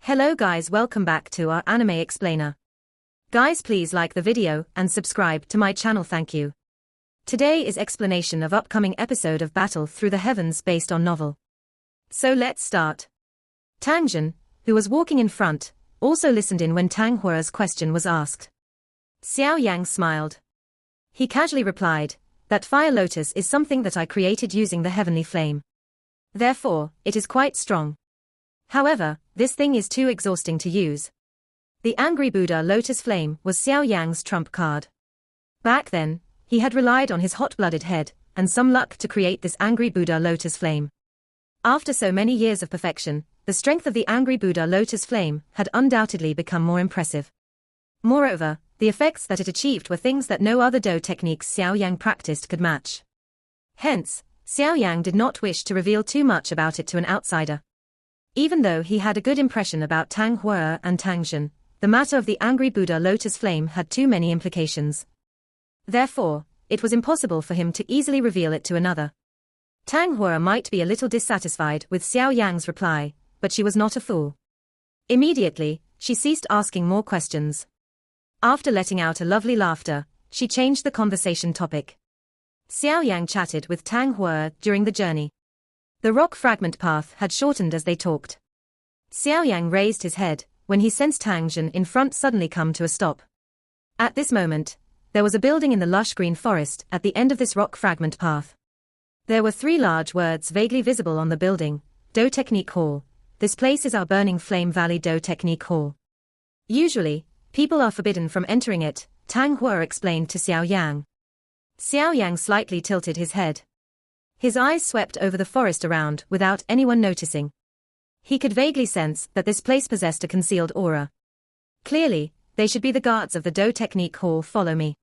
Hello guys, welcome back to our anime explainer. Guys, please like the video and subscribe to my channel, thank you. Today is explanation of upcoming episode of Battle Through the Heavens based on novel. So let's start. Tang Jun, who was walking in front, also listened in when Tang Hua's question was asked. Xiao Yan smiled. He casually replied, "That fire lotus is something that I created using the heavenly flame. Therefore, it is quite strong. However, this thing is too exhausting to use." The angry Buddha lotus flame was Xiao Yang's trump card. Back then, he had relied on his hot-blooded head and some luck to create this angry Buddha lotus flame. After so many years of perfection, the strength of the angry Buddha lotus flame had undoubtedly become more impressive. Moreover, the effects that it achieved were things that no other Do techniques Xiao Yang practiced could match. Hence, Xiao Yang did not wish to reveal too much about it to an outsider. Even though he had a good impression about Tang Hua and Tang Jun, the matter of the angry Buddha lotus flame had too many implications. Therefore, it was impossible for him to easily reveal it to another. Tang Hua might be a little dissatisfied with Xiao Yang's reply, but she was not a fool. Immediately, she ceased asking more questions. After letting out a lovely laughter, she changed the conversation topic. Xiao Yang chatted with Tang Hua during the journey. The rock fragment path had shortened as they talked. Xiao Yang raised his head when he sensed Tang Jun in front suddenly come to a stop. At this moment, there was a building in the lush green forest at the end of this rock fragment path. There were 3 large words vaguely visible on the building: Do Technique Hall. This place is our Burning Flame Valley Do Technique Hall. Usually, people are forbidden from entering it, Tang Hua explained to Xiao Yang. Xiao Yang slightly tilted his head. His eyes swept over the forest around without anyone noticing. He could vaguely sense that this place possessed a concealed aura. Clearly, they should be the guards of the Do Technique Hall. Follow me.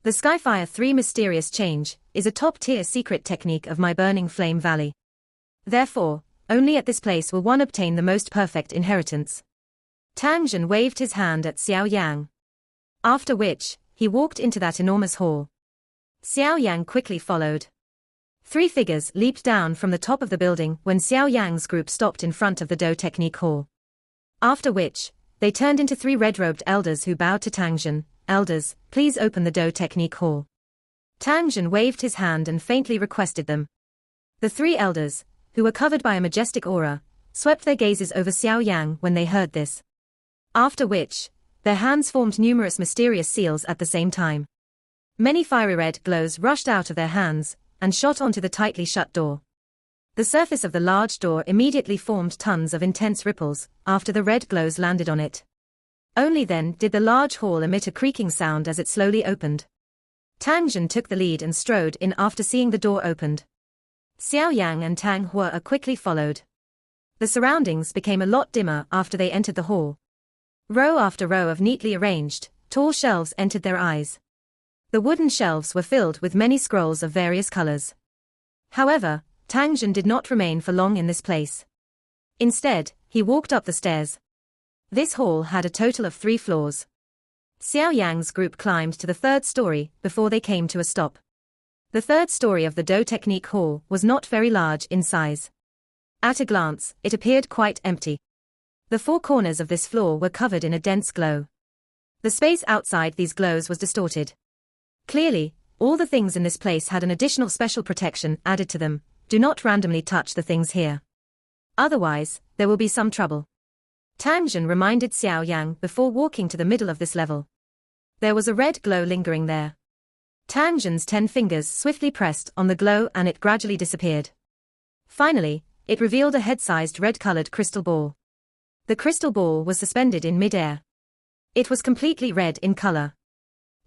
The Skyfire 3 Mysterious Change is a top-tier secret technique of my Burning Flame Valley. Therefore, only at this place will one obtain the most perfect inheritance. Tang Jun waved his hand at Xiao Yang. After which, he walked into that enormous hall. Xiao Yang quickly followed. 3 figures leaped down from the top of the building when Xiao Yang's group stopped in front of the Do Technique Hall. After which, they turned into 3 red-robed elders who bowed to Tang Jun. "Elders, please open the Do Technique Hall." Tang Jun waved his hand and faintly requested them. The 3 elders, who were covered by a majestic aura, swept their gazes over Xiao Yang when they heard this. After which, their hands formed numerous mysterious seals at the same time. Many fiery red glows rushed out of their hands and shot onto the tightly shut door. The surface of the large door immediately formed tons of intense ripples after the red glows landed on it. Only then did the large hall emit a creaking sound as it slowly opened. Tang Jun took the lead and strode in after seeing the door opened. Xiao Yang and Tang Hua quickly followed. The surroundings became a lot dimmer after they entered the hall. Row after row of neatly arranged, tall shelves entered their eyes. The wooden shelves were filled with many scrolls of various colors. However, Tang Jun did not remain for long in this place. Instead, he walked up the stairs. This hall had a total of 3 floors. Xiao Yang's group climbed to the 3rd story before they came to a stop. The 3rd story of the Do Technique Hall was not very large in size. At a glance, it appeared quite empty. The 4 corners of this floor were covered in a dense glow. The space outside these glows was distorted. Clearly, all the things in this place had an additional special protection added to them. Do not randomly touch the things here. Otherwise, there will be some trouble. Tang Jun reminded Xiao Yang before walking to the middle of this level. There was a red glow lingering there. Tang Jun's 10 fingers swiftly pressed on the glow and it gradually disappeared. Finally, it revealed a head-sized red-colored crystal ball. The crystal ball was suspended in mid-air. It was completely red in color.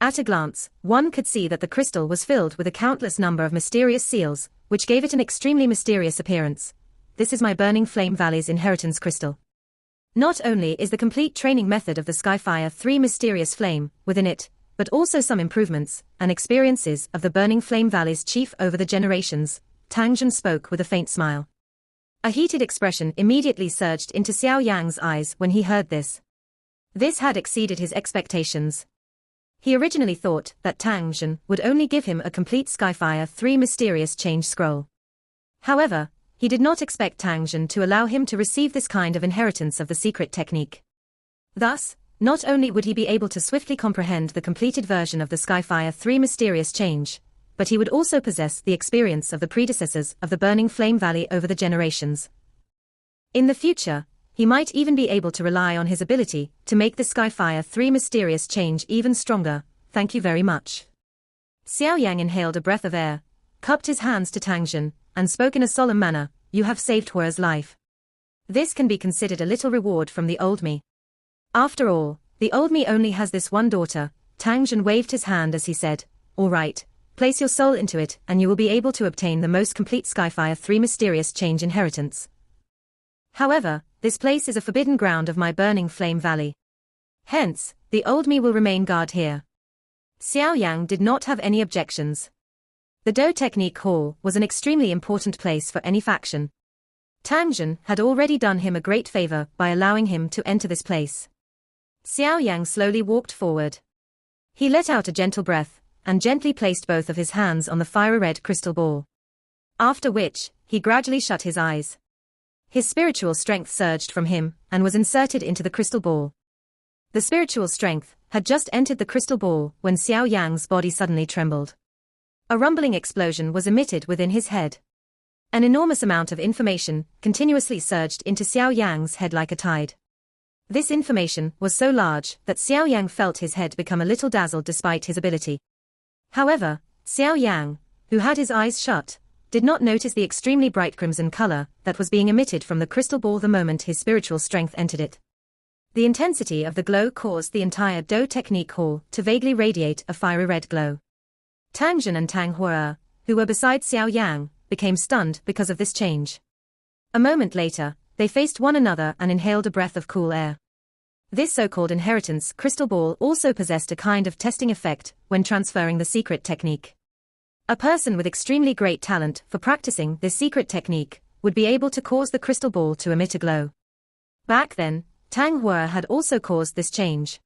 At a glance, one could see that the crystal was filled with a countless number of mysterious seals, which gave it an extremely mysterious appearance. This is my Burning Flame Valley's inheritance crystal. Not only is the complete training method of the Skyfire 3 Mysterious Flame within it, but also some improvements and experiences of the Burning Flame Valley's chief over the generations. Tang Jun spoke with a faint smile. A heated expression immediately surged into Xiao Yang's eyes when he heard this. This had exceeded his expectations. He originally thought that Tang Jun would only give him a complete Skyfire 3 Mysterious Change scroll. However, he did not expect Tang Zhen to allow him to receive this kind of inheritance of the secret technique. Thus, not only would he be able to swiftly comprehend the completed version of the Skyfire 3 mysterious change, but he would also possess the experience of the predecessors of the Burning Flame Valley over the generations. In the future, he might even be able to rely on his ability to make the Skyfire 3 mysterious change even stronger. Thank you very much. Xiao Yan inhaled a breath of air, cupped his hands to Tang Zhen, and spoke in a solemn manner. You have saved Hua's life. This can be considered a little reward from the old me. After all, the old me only has this one daughter. Tang Zhen waved his hand as he said, all right, place your soul into it and you will be able to obtain the most complete Skyfire 3 mysterious change inheritance. However, this place is a forbidden ground of my Burning Flame Valley. Hence, the old me will remain guard here. Xiao Yang did not have any objections. The Do Technique Hall was an extremely important place for any faction. Tang Zhen had already done him a great favor by allowing him to enter this place. Xiao Yang slowly walked forward. He let out a gentle breath, and gently placed both of his hands on the fiery red crystal ball. After which, he gradually shut his eyes. His spiritual strength surged from him, and was inserted into the crystal ball. The spiritual strength had just entered the crystal ball when Xiao Yang's body suddenly trembled. A rumbling explosion was emitted within his head. An enormous amount of information continuously surged into Xiao Yang's head like a tide. This information was so large that Xiao Yang felt his head become a little dazzled despite his ability. However, Xiao Yang, who had his eyes shut, did not notice the extremely bright crimson color that was being emitted from the crystal ball the moment his spiritual strength entered it. The intensity of the glow caused the entire Do Technique Hall to vaguely radiate a fiery red glow. Tang Zhen and Tang Hua, who were beside Xiao Yang, became stunned because of this change. A moment later, they faced one another and inhaled a breath of cool air. This so-called inheritance crystal ball also possessed a kind of testing effect when transferring the secret technique. A person with extremely great talent for practicing this secret technique would be able to cause the crystal ball to emit a glow. Back then, Tang Hua had also caused this change.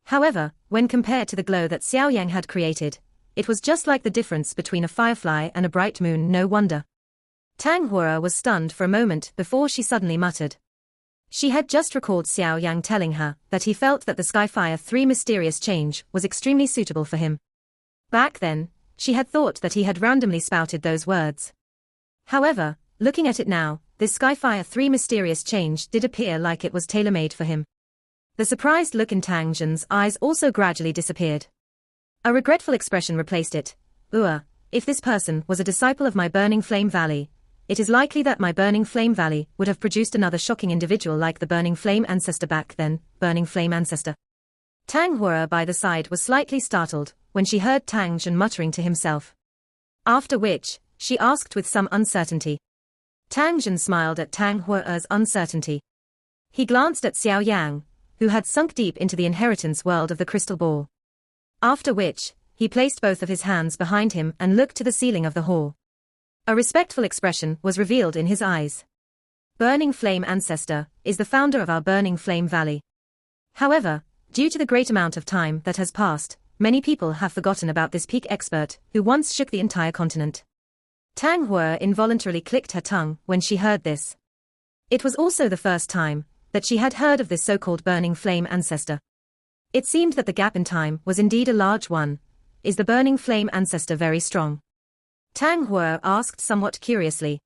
However, when compared to the glow that Xiao Yang had created, it was just like the difference between a firefly and a bright moon. No wonder. Tang Hua was stunned for a moment before she suddenly muttered. She had just recalled Xiao Yang telling her that he felt that the Skyfire 3 mysterious change was extremely suitable for him. Back then, she had thought that he had randomly spouted those words. However, looking at it now, this Skyfire 3 mysterious change did appear like it was tailor-made for him. The surprised look in Tang Zhen's eyes also gradually disappeared. A regretful expression replaced it. If this person was a disciple of my Burning Flame Valley, it is likely that my Burning Flame Valley would have produced another shocking individual like the Burning Flame Ancestor back then. Burning Flame Ancestor. Tang Hua by the side was slightly startled when she heard Tang Zhen muttering to himself. After which, she asked with some uncertainty. Tang Zhen smiled at Tang Hua's uncertainty. He glanced at Xiao Yang, who had sunk deep into the inheritance world of the crystal ball. After which, he placed both of his hands behind him and looked to the ceiling of the hall. A respectful expression was revealed in his eyes. Burning Flame Ancestor is the founder of our Burning Flame Valley. However, due to the great amount of time that has passed, many people have forgotten about this peak expert who once shook the entire continent. Tang Hua involuntarily clicked her tongue when she heard this. It was also the first time that she had heard of this so-called Burning Flame Ancestor. It seemed that the gap in time was indeed a large one. Is the Burning Flame Ancestor very strong? Tang Hua asked somewhat curiously.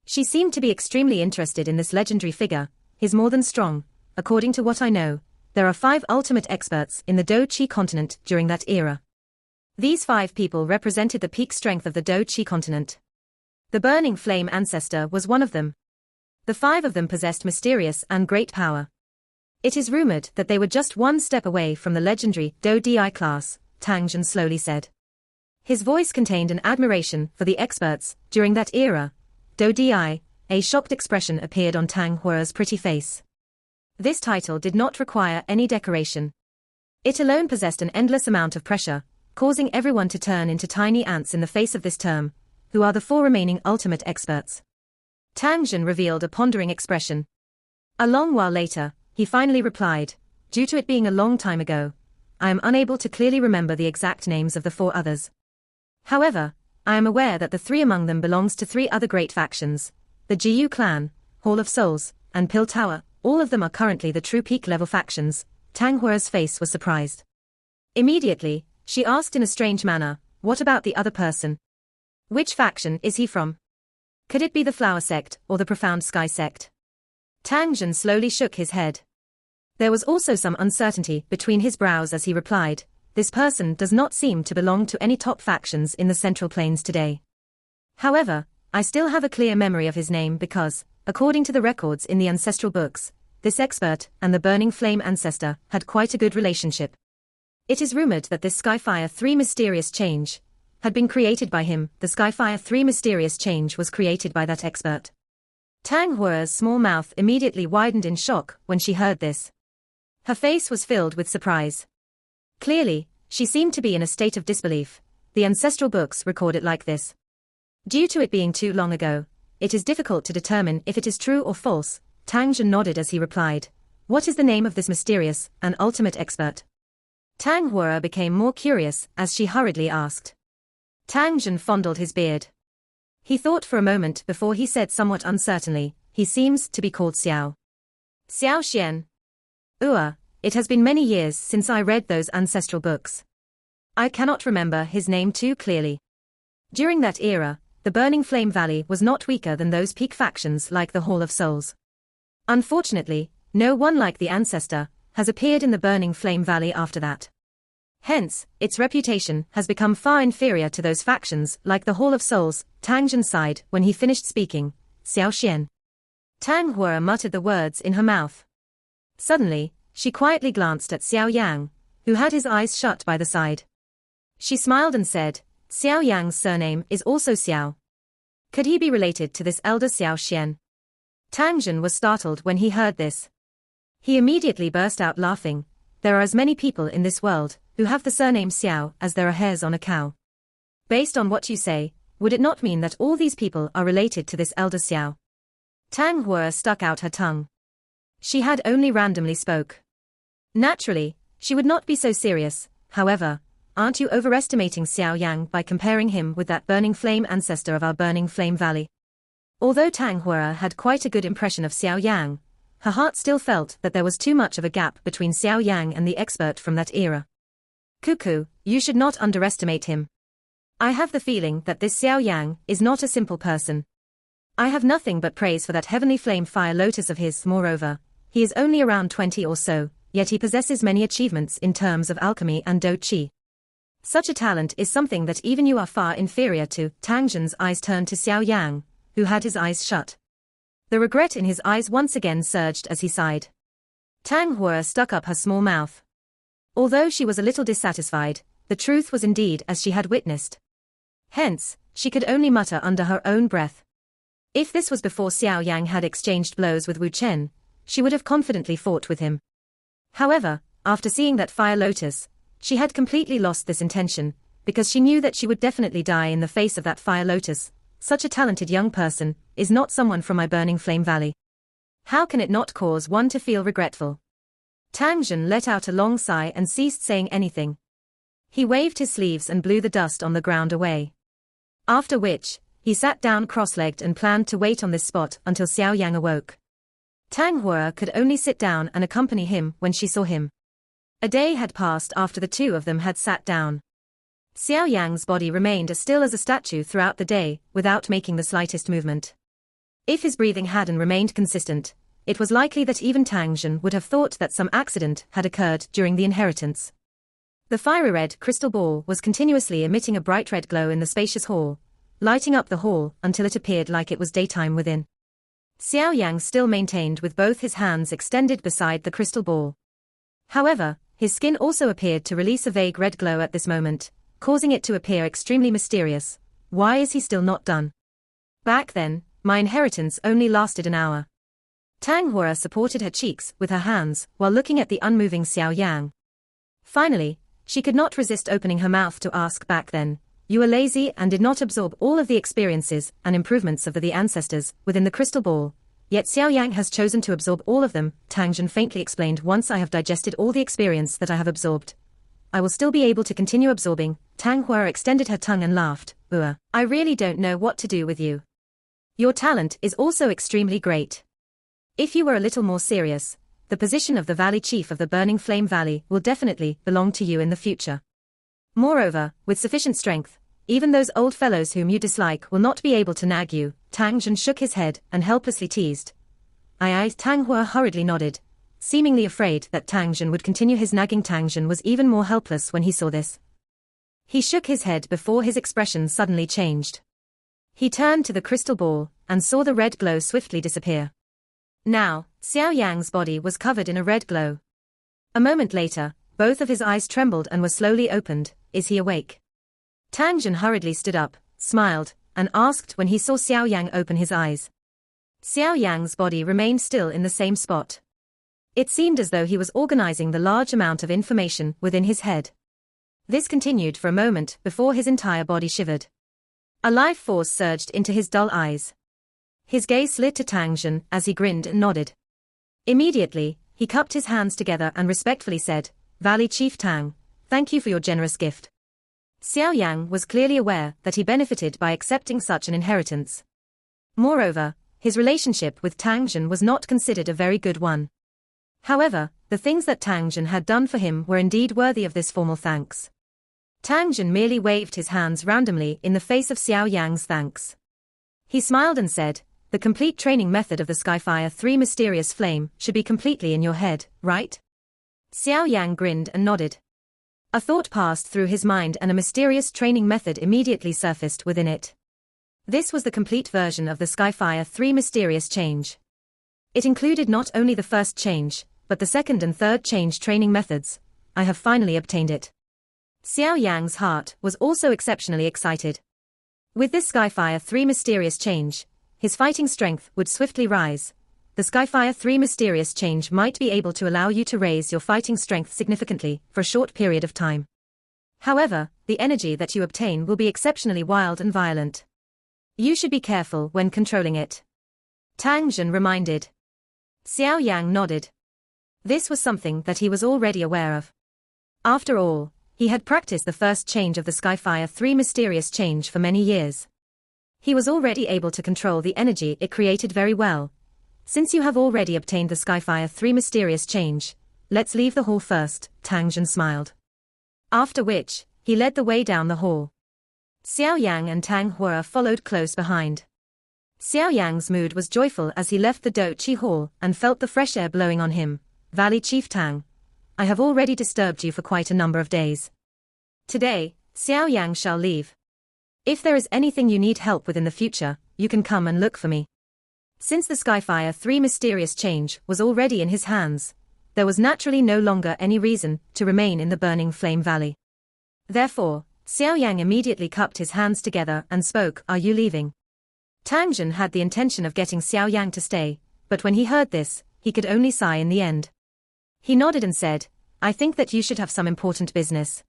She seemed to be extremely interested in this legendary figure. He's more than strong. According to what I know, there are 5 ultimate experts in the Do Chi continent during that era. These 5 people represented the peak strength of the Do Chi continent. The Burning Flame Ancestor was one of them. The 5 of them possessed mysterious and great power. It is rumored that they were just one step away from the legendary Do Di class, Tang Zhen slowly said. His voice contained an admiration for the experts during that era. Do Di, a shocked expression appeared on Tang Hua's pretty face. This title did not require any decoration. It alone possessed an endless amount of pressure, causing everyone to turn into tiny ants in the face of this term, who are the 4 remaining ultimate experts. Tang Zhen revealed a pondering expression. A long while later, he finally replied, due to it being a long time ago, I am unable to clearly remember the exact names of the 4 others. However, I am aware that the 3 among them belongs to 3 other great factions, the Jiyu clan, Hall of Souls, and Pill Tower, all of them are currently the true peak-level factions. Tang Hua's face was surprised. Immediately, she asked in a strange manner, what about the other person? Which faction is he from? Could it be the Flower Sect or the Profound Sky Sect? Tang Zhen slowly shook his head. There was also some uncertainty between his brows as he replied, this person does not seem to belong to any top factions in the Central Plains today. However, I still have a clear memory of his name because, according to the records in the ancestral books, this expert and the Burning Flame ancestor had quite a good relationship. It is rumored that this Skyfire 3 mysterious change had been created by him. The Skyfire 3 mysterious change was created by that expert. Tang Hua's small mouth immediately widened in shock when she heard this. Her face was filled with surprise. Clearly, she seemed to be in a state of disbelief. The ancestral books record it like this. Due to it being too long ago, it is difficult to determine if it is true or false. Tang Zhen nodded as he replied, what is the name of this mysterious and ultimate expert? Tang Hua became more curious as she hurriedly asked. Tang Zhen fondled his beard. He thought for a moment before he said somewhat uncertainly, he seems to be called Xiao Yan. It has been many years since I read those ancestral books. I cannot remember his name too clearly. During that era, the Burning Flame Valley was not weaker than those peak factions like the Hall of Souls. Unfortunately, no one like the ancestor has appeared in the Burning Flame Valley after that. Hence, its reputation has become far inferior to those factions like the Hall of Souls. Tang Zhen sighed when he finished speaking, Xiao Yan. Tang Hua muttered the words in her mouth. Suddenly, she quietly glanced at Xiao Yang, who had his eyes shut by the side. She smiled and said, Xiao Yang's surname is also Xiao. Could he be related to this elder Xiao Yan? Tang Zhen was startled when he heard this. He immediately burst out laughing. There are as many people in this world who have the surname Xiao as there are hairs on a cow. Based on what you say, would it not mean that all these people are related to this elder Xiao? Tang Hua stuck out her tongue. She had only randomly spoke. Naturally, she would not be so serious. However, aren't you overestimating Xiao Yang by comparing him with that Burning Flame ancestor of our Burning Flame Valley? Although Tang Hua had quite a good impression of Xiao Yang, her heart still felt that there was too much of a gap between Xiao Yang and the expert from that era. Cuckoo, you should not underestimate him. I have the feeling that this Xiao Yang is not a simple person. I have nothing but praise for that heavenly flame fire lotus of his. Moreover, he is only around 20 or so, yet he possesses many achievements in terms of alchemy and Do Chi. Such a talent is something that even you are far inferior to. Tang Zhen's eyes turned to Xiao Yang, who had his eyes shut. The regret in his eyes once again surged as he sighed. Tang Hua stuck up her small mouth. Although she was a little dissatisfied, the truth was indeed as she had witnessed. Hence, she could only mutter under her own breath. If this was before Xiao Yang had exchanged blows with Wu Chen, she would have confidently fought with him. However, after seeing that fire lotus, she had completely lost this intention, because she knew that she would definitely die in the face of that fire lotus. Such a talented young person is not someone from my Burning Flame Valley. How can it not cause one to feel regretful? Tang Zhen let out a long sigh and ceased saying anything. He waved his sleeves and blew the dust on the ground away. After which, he sat down cross-legged and planned to wait on this spot until Xiao Yang awoke. Tang Hua could only sit down and accompany him when she saw him. A day had passed after the two of them had sat down. Xiao Yang's body remained as still as a statue throughout the day, without making the slightest movement. If his breathing hadn't remained consistent, it was likely that even Tang Zhen would have thought that some accident had occurred during the inheritance. The fiery red crystal ball was continuously emitting a bright red glow in the spacious hall, lighting up the hall until it appeared like it was daytime within. Xiao Yang still maintained with both his hands extended beside the crystal ball. However, his skin also appeared to release a vague red glow at this moment, causing it to appear extremely mysterious. Why is he still not done? Back then, my inheritance only lasted an hour. Tang Hua supported her cheeks with her hands while looking at the unmoving Xiao Yang. Finally, she could not resist opening her mouth to ask back then, you were lazy and did not absorb all of the experiences and improvements of the ancestors within the crystal ball, yet Xiao Yang has chosen to absorb all of them. Tang Zhen faintly explained, once I have digested all the experience that I have absorbed, I will still be able to continue absorbing. Tang Hua extended her tongue and laughed, I really don't know what to do with you. Your talent is also extremely great. If you were a little more serious, the position of the Valley Chief of the Burning Flame Valley will definitely belong to you in the future. Moreover, with sufficient strength, even those old fellows whom you dislike will not be able to nag you. Tang Jun shook his head and helplessly teased. Aye. Tang Hua hurriedly nodded, seemingly afraid that Tang Jun would continue his nagging. Tang Jun was even more helpless when he saw this. He shook his head before his expression suddenly changed. He turned to the crystal ball and saw the red glow swiftly disappear. Now, Xiao Yang's body was covered in a red glow. A moment later, both of his eyes trembled and were slowly opened. Is he awake? Tang Jun hurriedly stood up, smiled, and asked when he saw Xiao Yang open his eyes. Xiao Yang's body remained still in the same spot. It seemed as though he was organizing the large amount of information within his head. This continued for a moment before his entire body shivered. A life force surged into his dull eyes. His gaze slid to Tang Jun as he grinned and nodded. Immediately, he cupped his hands together and respectfully said, Valley Chief Tang, thank you for your generous gift. Xiao Yang was clearly aware that he benefited by accepting such an inheritance. Moreover, his relationship with Tang Jun was not considered a very good one. However, the things that Tang Jun had done for him were indeed worthy of this formal thanks. Tang Jun merely waved his hands randomly in the face of Xiao Yang's thanks. He smiled and said, the complete training method of the Skyfire 3 mysterious flame should be completely in your head, right? Xiao Yang grinned and nodded. A thought passed through his mind and a mysterious training method immediately surfaced within it. This was the complete version of the Skyfire 3 mysterious change. It included not only the first change, but the second and third change training methods. I have finally obtained it. Xiao Yang's heart was also exceptionally excited. With this Skyfire 3 mysterious change, his fighting strength would swiftly rise. The Skyfire 3 mysterious change might be able to allow you to raise your fighting strength significantly for a short period of time. However, the energy that you obtain will be exceptionally wild and violent. You should be careful when controlling it. Tang Jun reminded. Xiao Yang nodded. This was something that he was already aware of. After all, he had practiced the first change of the Skyfire 3 mysterious change for many years. He was already able to control the energy it created very well. Since you have already obtained the Skyfire 3 mysterious change, let's leave the hall first, Tang Jun smiled. After which, he led the way down the hall. Xiao Yang and Tang Hua followed close behind. Xiao Yang's mood was joyful as he left the Do Chi Hall and felt the fresh air blowing on him. Valley Chief Tang, I have already disturbed you for quite a number of days. Today, Xiao Yang shall leave. If there is anything you need help with in the future, you can come and look for me. Since the Skyfire 3 mysterious change was already in his hands, there was naturally no longer any reason to remain in the Burning Flame Valley. Therefore, Xiao Yang immediately cupped his hands together and spoke, Are you leaving? Tang Jun had the intention of getting Xiao Yang to stay, but when he heard this, he could only sigh in the end. He nodded and said, I think that you should have some important business.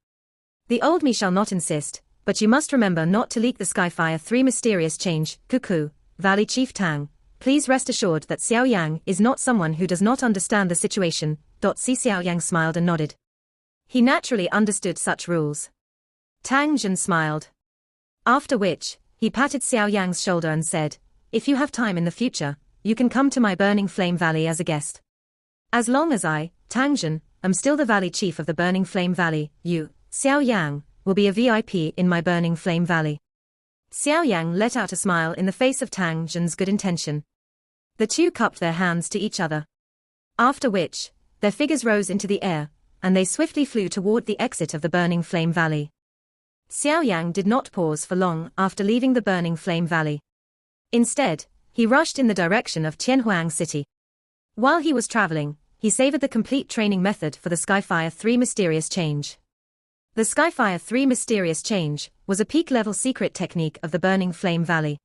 The old me shall not insist, but you must remember not to leak the Skyfire 3 mysterious change. Cuckoo, Valley Chief Tang, please rest assured that Xiao Yang is not someone who does not understand the situation. Xiao Yang smiled and nodded. He naturally understood such rules. Tang Jun smiled. After which, he patted Xiao Yang's shoulder and said, If you have time in the future, you can come to my Burning Flame Valley as a guest. As long as I, Tang Jun, am still the Valley Chief of the Burning Flame Valley, you, Xiao Yang, will be a VIP in my Burning Flame Valley. Xiao Yang let out a smile in the face of Tang Jun's good intention. The two cupped their hands to each other. After which, their figures rose into the air, and they swiftly flew toward the exit of the Burning Flame Valley. Xiao Yang did not pause for long after leaving the Burning Flame Valley. Instead, he rushed in the direction of Tianhuang City. While he was traveling, he savored the complete training method for the Skyfire 3 mysterious change. The Skyfire 3 mysterious change was a peak-level secret technique of the Burning Flame Valley.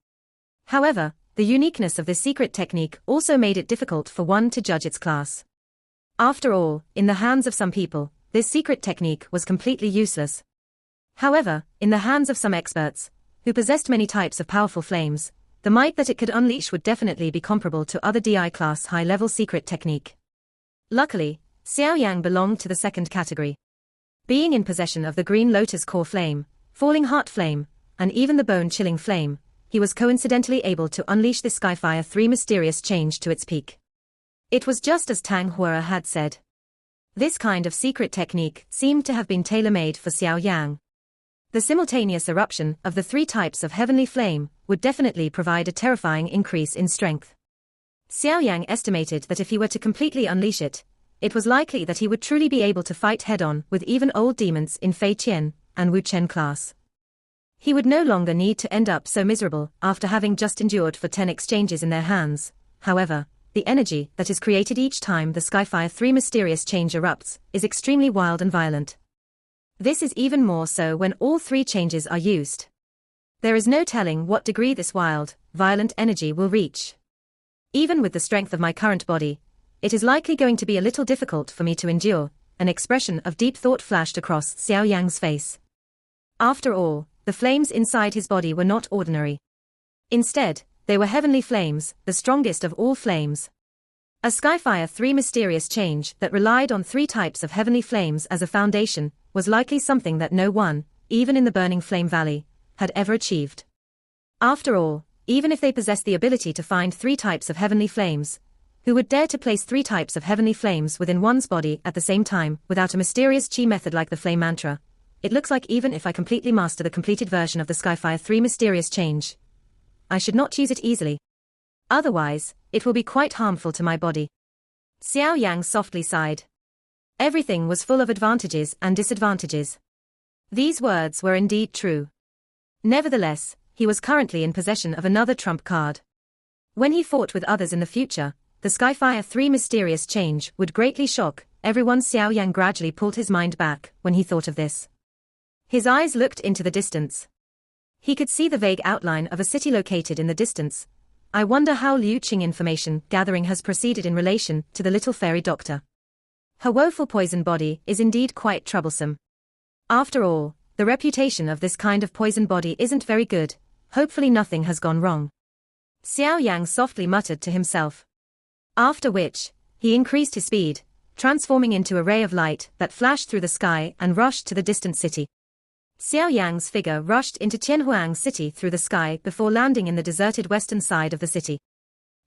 However, the uniqueness of this secret technique also made it difficult for one to judge its class. After all, in the hands of some people, this secret technique was completely useless. However, in the hands of some experts, who possessed many types of powerful flames, the might that it could unleash would definitely be comparable to other DI class high-level secret technique. Luckily, Xiao Yang belonged to the second category. Being in possession of the Green Lotus Core Flame, Falling Heart Flame, and even the Bone-Chilling Flame, he was coincidentally able to unleash the Skyfire 3 mysterious change to its peak. It was just as Tang Hua had said. This kind of secret technique seemed to have been tailor-made for Xiao Yang. The simultaneous eruption of the 3 types of heavenly flame would definitely provide a terrifying increase in strength. Xiao Yang estimated that if he were to completely unleash it, it was likely that he would truly be able to fight head-on with even old demons in Fei Qian and Wu Chen class. He would no longer need to end up so miserable after having just endured for 10 exchanges in their hands. However, the energy that is created each time the Skyfire 3 mysterious change erupts is extremely wild and violent. This is even more so when all 3 changes are used. There is no telling what degree this wild, violent energy will reach. Even with the strength of my current body, it is likely going to be a little difficult for me to endure. An expression of deep thought flashed across Xiao Yang's face. After all, the flames inside his body were not ordinary. Instead, they were heavenly flames, the strongest of all flames. A Skyfire 3 mysterious change that relied on 3 types of heavenly flames as a foundation was likely something that no one, even in the Burning Flame Valley, had ever achieved. After all, even if they possessed the ability to find 3 types of heavenly flames, who would dare to place 3 types of heavenly flames within one's body at the same time without a mysterious chi method like the flame mantra? It looks like even if I completely master the completed version of the Skyfire 3 mysterious change, I should not use it easily. Otherwise, it will be quite harmful to my body. Xiao Yang softly sighed. Everything was full of advantages and disadvantages. These words were indeed true. Nevertheless, he was currently in possession of another trump card. When he fought with others in the future, the Skyfire 3 mysterious change would greatly shock everyone. Xiao Yang gradually pulled his mind back when he thought of this. His eyes looked into the distance. He could see the vague outline of a city located in the distance. I wonder how Liu Qing information gathering has proceeded in relation to the little fairy doctor. Her woeful poison body is indeed quite troublesome. After all, the reputation of this kind of poison body isn't very good. Hopefully nothing has gone wrong. Xiao Yang softly muttered to himself. After which, he increased his speed, transforming into a ray of light that flashed through the sky and rushed to the distant city. Xiao Yang's figure rushed into Tianhuang City through the sky before landing in the deserted western side of the city.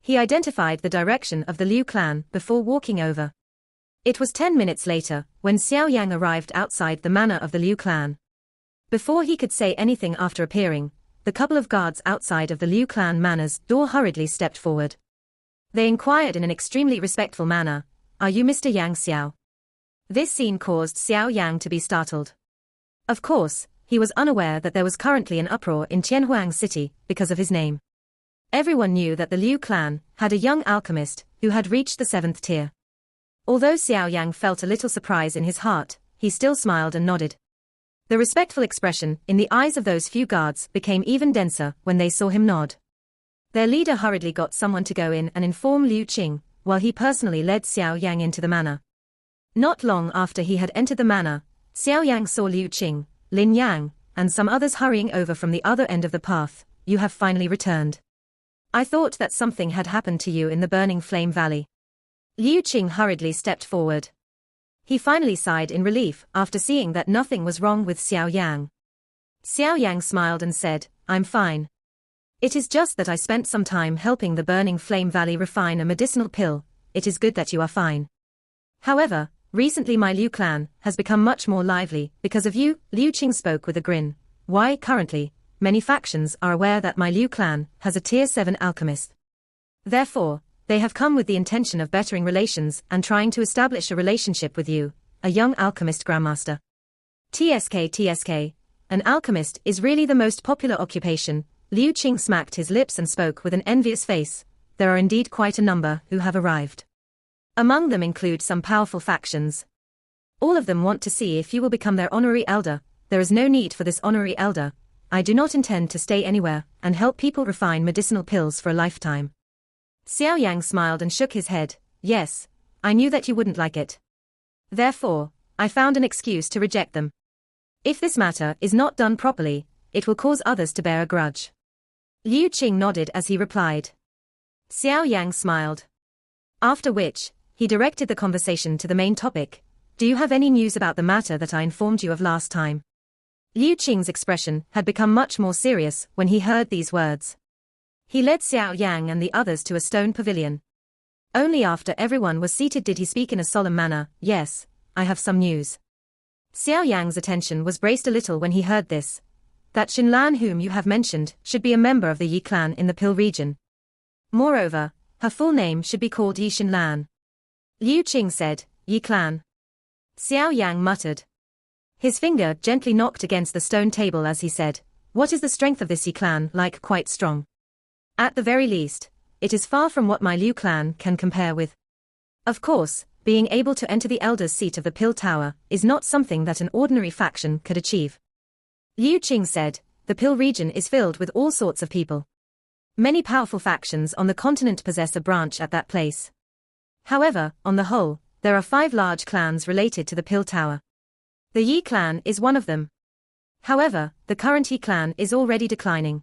He identified the direction of the Liu clan before walking over. It was 10 minutes later when Xiao Yang arrived outside the manor of the Liu clan. Before he could say anything after appearing, the couple of guards outside of the Liu clan manor's door hurriedly stepped forward. They inquired in an extremely respectful manner, "Are you Mr. Yang Xiao?" This scene caused Xiao Yang to be startled. Of course, he was unaware that there was currently an uproar in Tianhuang City because of his name. Everyone knew that the Liu clan had a young alchemist who had reached the 7th tier. Although Xiao Yang felt a little surprise in his heart, he still smiled and nodded. The respectful expression in the eyes of those few guards became even denser when they saw him nod. Their leader hurriedly got someone to go in and inform Liu Qing, while he personally led Xiao Yang into the manor. Not long after he had entered the manor, Xiao Yang saw Liu Qing, Lin Yang, and some others hurrying over from the other end of the path. "You have finally returned. I thought that something had happened to you in the Burning Flame Valley." Liu Qing hurriedly stepped forward. He finally sighed in relief after seeing that nothing was wrong with Xiao Yang. Xiao Yang smiled and said, "I'm fine. It is just that I spent some time helping the Burning Flame Valley refine a medicinal pill. It is good that you are fine. However, recently my Liu clan has become much more lively because of you." Liu Qing spoke with a grin. "Why, currently, many factions are aware that my Liu clan has a tier 7 alchemist. Therefore, they have come with the intention of bettering relations and trying to establish a relationship with you, a young alchemist grandmaster." TSK, an alchemist is really the most popular occupation. Liu Qing smacked his lips and spoke with an envious face. There are indeed quite a number who have arrived. Among them include some powerful factions. All of them want to see if you will become their honorary elder. There is no need for this honorary elder. I do not intend to stay anywhere and help people refine medicinal pills for a lifetime. Xiao Yang smiled and shook his head. "Yes, I knew that you wouldn't like it. Therefore, I found an excuse to reject them. If this matter is not done properly, it will cause others to bear a grudge." Liu Qing nodded as he replied. Xiao Yang smiled. After which, he directed the conversation to the main topic. "Do you have any news about the matter that I informed you of last time?" Liu Qing's expression had become much more serious when he heard these words. He led Xiao Yang and the others to a stone pavilion. Only after everyone was seated did he speak in a solemn manner. Yes, I have some news. Xiao Yang's attention was braced a little when he heard this. That Xinlan whom you have mentioned should be a member of the Yi clan in the Pil region. Moreover, her full name should be called Yi Xinlan. Liu Qing said, Yi clan. Xiao Yang muttered. His finger gently knocked against the stone table as he said, what is the strength of this Yi clan? Like quite strong. At the very least, it is far from what my Liu clan can compare with. Of course, being able to enter the elder's seat of the Pil Tower is not something that an ordinary faction could achieve. Liu Qing said, the Pil region is filled with all sorts of people. Many powerful factions on the continent possess a branch at that place. However, on the whole, there are 5 large clans related to the Pil Tower. The Yi clan is one of them. However, the current Yi clan is already declining.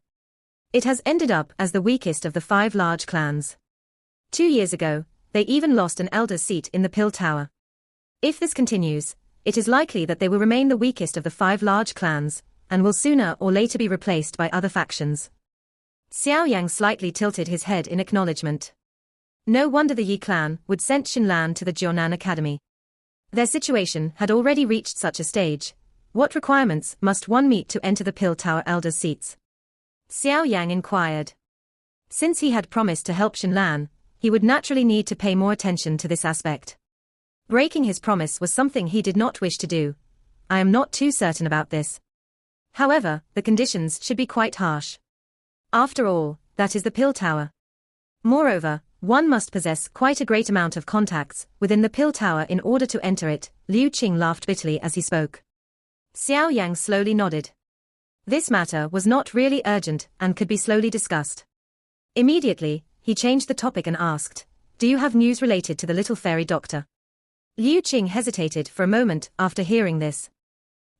It has ended up as the weakest of the 5 large clans. 2 years ago, they even lost an elder's seat in the Pil Tower. If this continues, it is likely that they will remain the weakest of the 5 large clans, and will sooner or later be replaced by other factions. Xiao Yang slightly tilted his head in acknowledgement. No wonder the Yi clan would send Xinlan to the Jiunan Academy. Their situation had already reached such a stage. What requirements must one meet to enter the Pil Tower elder's seats? Xiao Yang inquired. Since he had promised to help Xinlan, he would naturally need to pay more attention to this aspect. Breaking his promise was something he did not wish to do. I am not too certain about this. However, the conditions should be quite harsh. After all, that is the Pil Tower. Moreover, one must possess quite a great amount of contacts within the Pil Tower in order to enter it. Liu Qing laughed bitterly as he spoke. Xiao Yang slowly nodded. This matter was not really urgent and could be slowly discussed. Immediately, he changed the topic and asked, do you have news related to the little fairy doctor? Liu Qing hesitated for a moment after hearing this.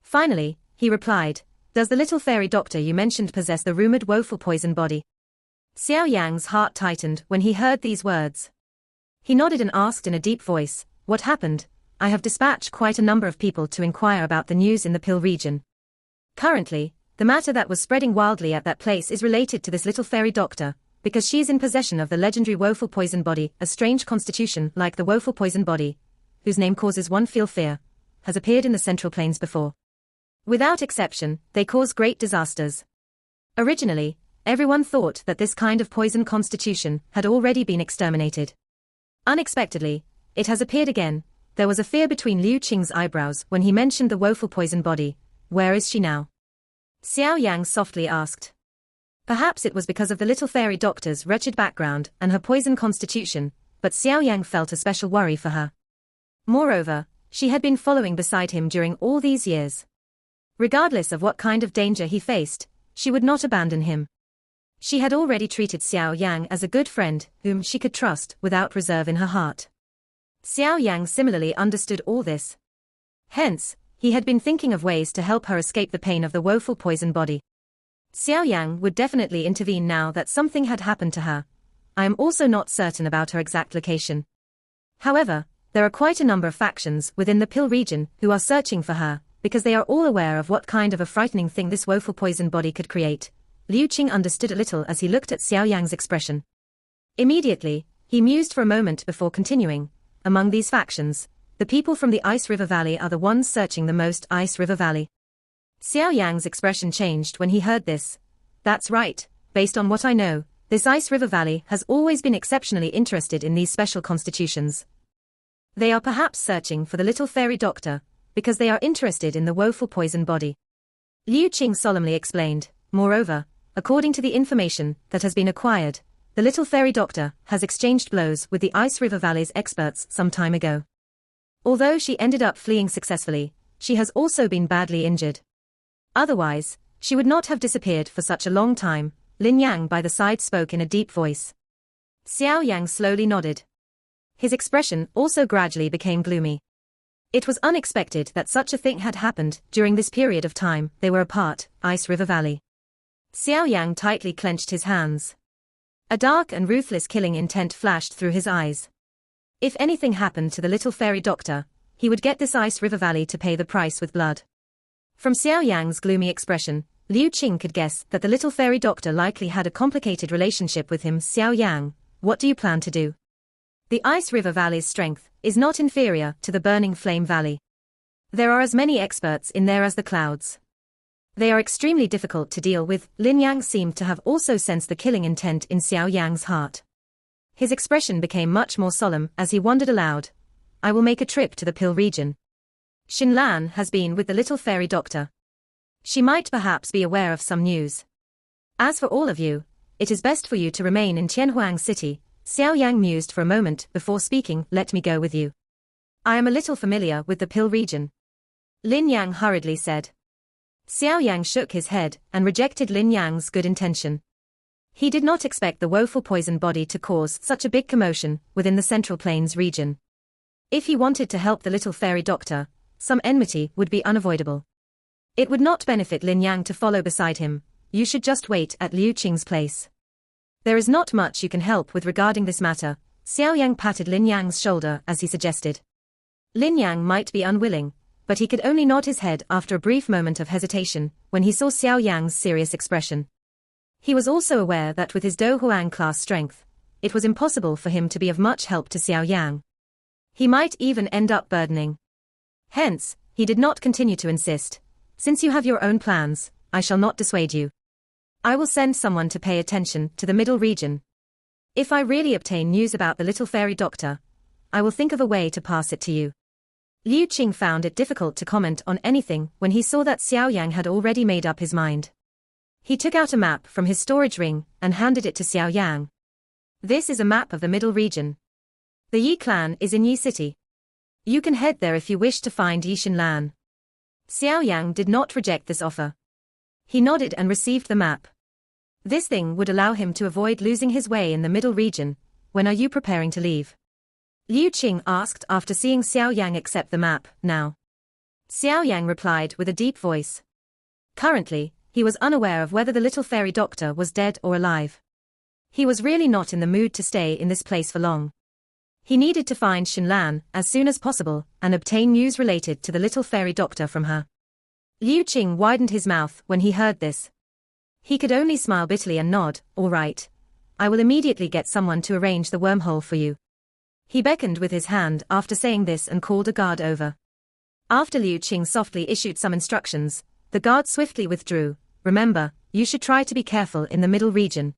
Finally, he replied, does the little fairy doctor you mentioned possess the rumored woeful poison body? Xiao Yang's heart tightened when he heard these words. He nodded and asked in a deep voice, what happened? I have dispatched quite a number of people to inquire about the news in the Pil region. Currently, the matter that was spreading wildly at that place is related to this little fairy doctor, because she is in possession of the legendary woeful poison body, a strange constitution like the woeful poison body, whose name causes one feel fear, has appeared in the Central Plains before. Without exception, they cause great disasters. Originally, everyone thought that this kind of poison constitution had already been exterminated. Unexpectedly, it has appeared again. There was a fear between Liu Qing's eyebrows when he mentioned the woeful poison body. Where is she now? Xiao Yang softly asked. Perhaps it was because of the little fairy doctor's wretched background and her poison constitution, but Xiao Yang felt a special worry for her. Moreover, she had been following beside him during all these years. Regardless of what kind of danger he faced, she would not abandon him. She had already treated Xiao Yang as a good friend whom she could trust without reserve in her heart. Xiao Yang similarly understood all this. Hence, he had been thinking of ways to help her escape the pain of the woeful poison body. Xiao Yang would definitely intervene now that something had happened to her. I am also not certain about her exact location. However, there are quite a number of factions within the Pil region who are searching for her, because they are all aware of what kind of a frightening thing this woeful poison body could create. Liu Qing understood a little as he looked at Xiao Yang's expression. Immediately, he mused for a moment before continuing. Among these factions, the people from the Ice River Valley are the ones searching the most. Ice River Valley. Xiao Yang's expression changed when he heard this. That's right, based on what I know, this Ice River Valley has always been exceptionally interested in these special constitutions. They are perhaps searching for the little fairy doctor, because they are interested in the woeful poison body. Liu Qing solemnly explained. Moreover, according to the information that has been acquired, the little fairy doctor has exchanged blows with the Ice River Valley's experts some time ago. Although she ended up fleeing successfully, she has also been badly injured. Otherwise, she would not have disappeared for such a long time. Lin Yang by the side spoke in a deep voice. Xiao Yang slowly nodded. His expression also gradually became gloomy. It was unexpected that such a thing had happened during this period of time they were apart. Ice River Valley. Xiao Yang tightly clenched his hands. A dark and ruthless killing intent flashed through his eyes. If anything happened to the little fairy doctor, he would get this Ice River Valley to pay the price with blood. From Xiao Yang's gloomy expression, Liu Qing could guess that the little fairy doctor likely had a complicated relationship with him. Xiao Yang, what do you plan to do? The Ice River Valley's strength is not inferior to the Burning Flame Valley. There are as many experts in there as the clouds. They are extremely difficult to deal with. Lin Yang seemed to have also sensed the killing intent in Xiao Yang's heart. His expression became much more solemn as he wondered aloud. I will make a trip to the Pill region. Xin Lan has been with the little fairy doctor. She might perhaps be aware of some news. As for all of you, it is best for you to remain in Qianhuang City. Xiao Yang mused for a moment before speaking. Let me go with you. I am a little familiar with the Pill region. Lin Yang hurriedly said. Xiao Yang shook his head and rejected Lin Yang's good intention. He did not expect the woeful poison body to cause such a big commotion within the Central Plains region. If he wanted to help the little fairy doctor, some enmity would be unavoidable. It would not benefit Lin Yang to follow beside him. You should just wait at Liu Qing's place. There is not much you can help with regarding this matter. Xiao Yang patted Lin Yang's shoulder as he suggested. Lin Yang might be unwilling, but he could only nod his head after a brief moment of hesitation when he saw Xiao Yang's serious expression. He was also aware that with his Do Huang class strength, it was impossible for him to be of much help to Xiao Yang. He might even end up burdening. Hence, he did not continue to insist. Since you have your own plans, I shall not dissuade you. I will send someone to pay attention to the middle region. If I really obtain news about the little fairy doctor, I will think of a way to pass it to you. Liu Qing found it difficult to comment on anything when he saw that Xiao Yang had already made up his mind. He took out a map from his storage ring and handed it to Xiao Yang. This is a map of the middle region. The Yi clan is in Yi City. You can head there if you wish to find Yi Xinlan. Xiao Yang did not reject this offer. He nodded and received the map. This thing would allow him to avoid losing his way in the middle region. When are you preparing to leave? Liu Qing asked after seeing Xiao Yang accept the map. Now. Xiao Yang replied with a deep voice. Currently, he was unaware of whether the little fairy doctor was dead or alive. He was really not in the mood to stay in this place for long. He needed to find Xinlan as soon as possible and obtain news related to the little fairy doctor from her. Liu Qing widened his mouth when he heard this. He could only smile bitterly and nod. All right. I will immediately get someone to arrange the wormhole for you. He beckoned with his hand after saying this and called a guard over. After Liu Qing softly issued some instructions, the guard swiftly withdrew. Remember, you should try to be careful in the middle region.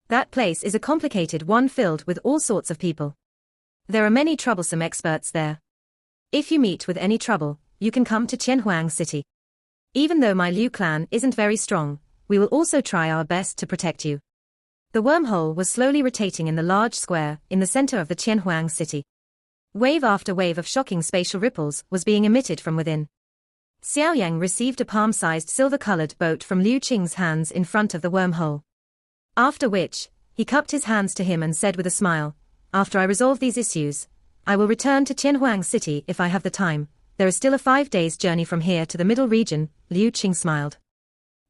That place is a complicated one filled with all sorts of people. There are many troublesome experts there. If you meet with any trouble, you can come to Qianhuang City. Even though my Liu clan isn't very strong, we will also try our best to protect you. The wormhole was slowly rotating in the large square in the center of the Qianhuang City. Wave after wave of shocking spatial ripples was being emitted from within. Xiao Yang received a palm-sized silver-colored boat from Liu Qing's hands in front of the wormhole. After which, he cupped his hands to him and said with a smile, after I resolve these issues, I will return to Qianhuang City if I have the time. There is still a 5 days journey from here to the middle region. Liu Qing smiled.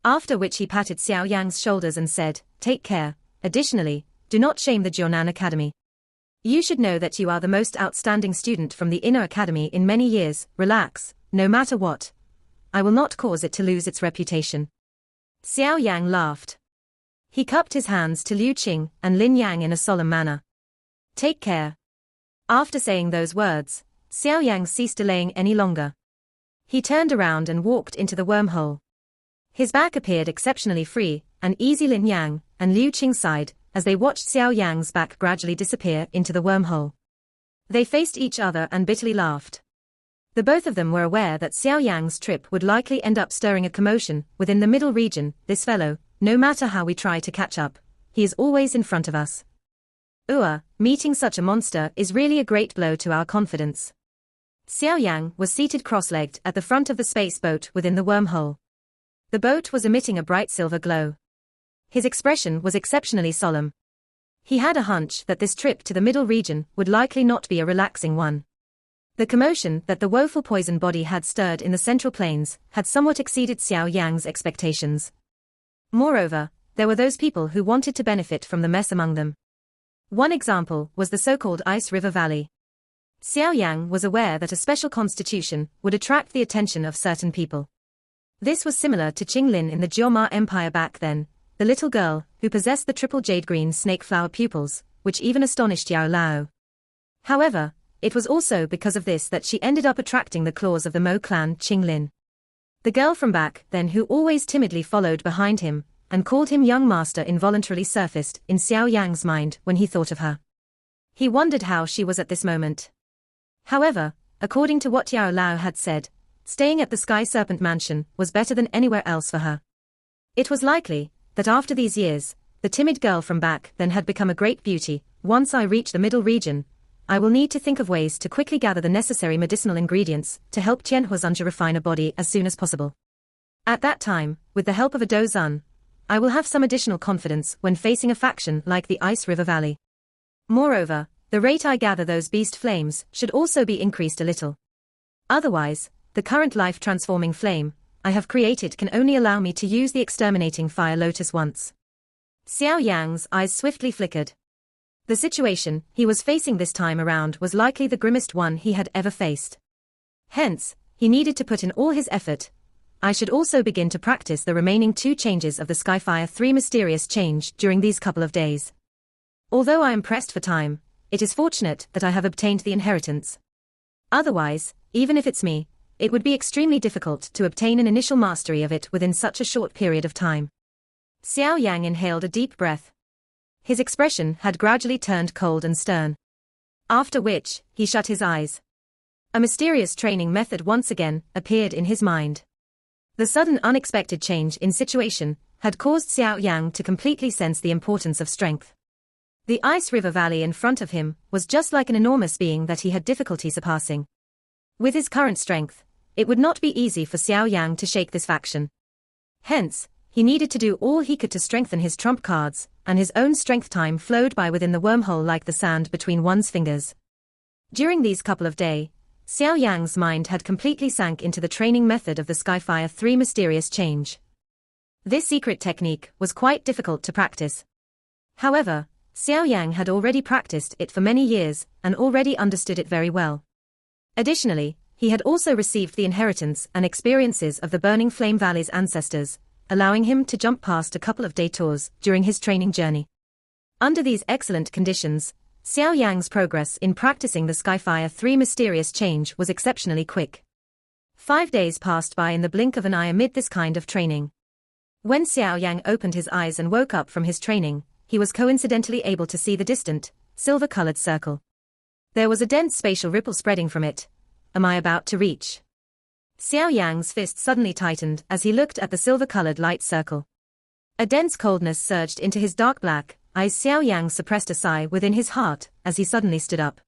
After which he patted Xiao Yang's shoulders and said, take care. Additionally, do not shame the Jiunan Academy. You should know that you are the most outstanding student from the inner academy in many years. Relax, no matter what. I will not cause it to lose its reputation. Xiao Yang laughed. He cupped his hands to Liu Qing and Lin Yang in a solemn manner. Take care. After saying those words, Xiao Yang ceased delaying any longer. He turned around and walked into the wormhole. His back appeared exceptionally free and easy. Lin Yang and Liu Qing sighed as they watched Xiao Yang's back gradually disappear into the wormhole. They faced each other and bitterly laughed. The both of them were aware that Xiao Yang's trip would likely end up stirring a commotion within the middle region. This fellow, no matter how we try to catch up, he is always in front of us. Meeting such a monster is really a great blow to our confidence. Xiao Yang was seated cross-legged at the front of the space boat within the wormhole. The boat was emitting a bright silver glow. His expression was exceptionally solemn. He had a hunch that this trip to the middle region would likely not be a relaxing one. The commotion that the woeful poison body had stirred in the Central Plains had somewhat exceeded Xiao Yang's expectations. Moreover, there were those people who wanted to benefit from the mess among them. One example was the so-called Ice River Valley. Xiao Yang was aware that a special constitution would attract the attention of certain people. This was similar to Qinglin in the Jioma Empire back then, the little girl who possessed the triple jade-green snake flower pupils, which even astonished Yao Lao. However, it was also because of this that she ended up attracting the claws of the Mo clan Qinglin. The girl from back then who always timidly followed behind him and called him young master involuntarily surfaced in Xiao Yang's mind when he thought of her. He wondered how she was at this moment. However, according to what Yao Lao had said, staying at the Sky Serpent Mansion was better than anywhere else for her. It was likely that after these years, the timid girl from back then had become a great beauty. Once I reach the middle region, I will need to think of ways to quickly gather the necessary medicinal ingredients to help Tianhuazun to refine a body as soon as possible. At that time, with the help of a Dozun, I will have some additional confidence when facing a faction like the Ice River Valley. Moreover, the rate I gather those beast flames should also be increased a little. Otherwise, the current life-transforming flame I have created can only allow me to use the exterminating fire lotus once. Xiao Yang's eyes swiftly flickered. The situation he was facing this time around was likely the grimmest one he had ever faced. Hence, he needed to put in all his effort. I should also begin to practice the remaining 2 changes of the Skyfire 3 mysterious change during these couple of days. Although I am pressed for time, it is fortunate that I have obtained the inheritance. Otherwise, even if it's me, it would be extremely difficult to obtain an initial mastery of it within such a short period of time. Xiao Yang inhaled a deep breath. His expression had gradually turned cold and stern. After which, he shut his eyes. A mysterious training method once again appeared in his mind. The sudden unexpected change in situation had caused Xiao Yang to completely sense the importance of strength. The Ice River Valley in front of him was just like an enormous being that he had difficulty surpassing. With his current strength, it would not be easy for Xiao Yang to shake this faction. Hence, he needed to do all he could to strengthen his trump cards, and his own strength time flowed by within the wormhole like the sand between one's fingers. During these couple of days, Xiao Yang's mind had completely sank into the training method of the Skyfire 3 mysterious change. This secret technique was quite difficult to practice. However, Xiao Yang had already practiced it for many years and already understood it very well. Additionally, he had also received the inheritance and experiences of the Burning Flame Valley's ancestors, allowing him to jump past a couple of detours during his training journey. Under these excellent conditions, Xiao Yang's progress in practicing the Skyfire 3 mysterious change was exceptionally quick. 5 days passed by in the blink of an eye amid this kind of training. When Xiao Yang opened his eyes and woke up from his training, he was coincidentally able to see the distant, silver-colored circle. There was a dense spatial ripple spreading from it. Am I about to reach? Xiao Yang's fist suddenly tightened as he looked at the silver-colored light circle. A dense coldness surged into his dark black eyes. Xiao Yang suppressed a sigh within his heart as he suddenly stood up.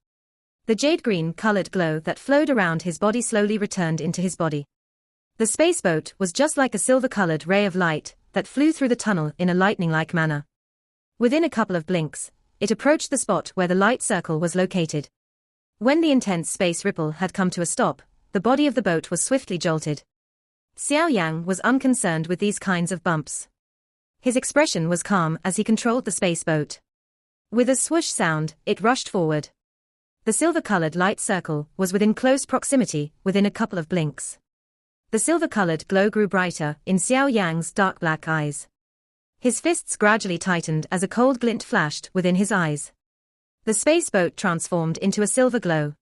The jade-green colored glow that flowed around his body slowly returned into his body. The space boat was just like a silver-colored ray of light that flew through the tunnel in a lightning-like manner. Within a couple of blinks, it approached the spot where the light circle was located. When the intense space ripple had come to a stop, the body of the boat was swiftly jolted. Xiao Yang was unconcerned with these kinds of bumps. His expression was calm as he controlled the space boat. With a swoosh sound, it rushed forward. The silver-colored light circle was within close proximity within a couple of blinks. The silver-colored glow grew brighter in Xiao Yang's dark black eyes. His fists gradually tightened as a cold glint flashed within his eyes. The space boat transformed into a silver glow.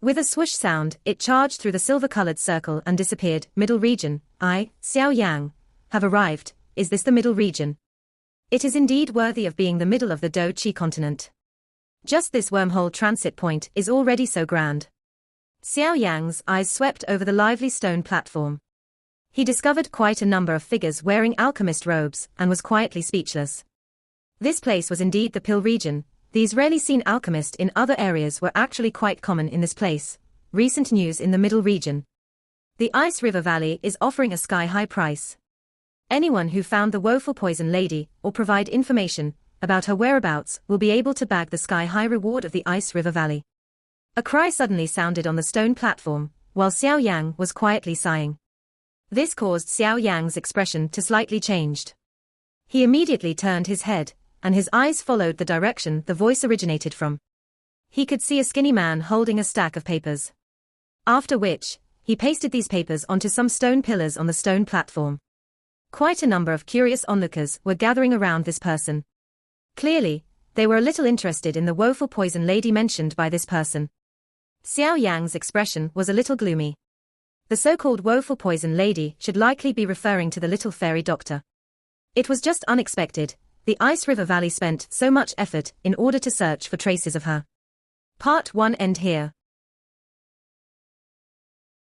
With a swoosh sound, it charged through the silver-colored circle and disappeared. Middle region. I, Xiao Yang, have arrived. Is this the middle region? It is indeed worthy of being the middle of the Do Chi continent. Just this wormhole transit point is already so grand. Xiao Yang's eyes swept over the lively stone platform. He discovered quite a number of figures wearing alchemist robes and was quietly speechless. This place was indeed the Pill region. These rarely seen alchemists in other areas were actually quite common in this place. Recent news in the middle region. The Ice River Valley is offering a sky-high price. Anyone who found the woeful poison lady or provide information about her whereabouts will be able to bag the sky-high reward of the Ice River Valley. A cry suddenly sounded on the stone platform, while Xiao Yang was quietly sighing. This caused Xiao Yang's expression to slightly change. He immediately turned his head, and his eyes followed the direction the voice originated from. He could see a skinny man holding a stack of papers. After which, he pasted these papers onto some stone pillars on the stone platform. Quite a number of curious onlookers were gathering around this person. Clearly, they were a little interested in the woeful poison lady mentioned by this person. Xiao Yan's expression was a little gloomy. The so-called woeful poison lady should likely be referring to the little fairy doctor. It was just unexpected. The Ice River Valley spent so much effort in order to search for traces of her. Part 1 end here.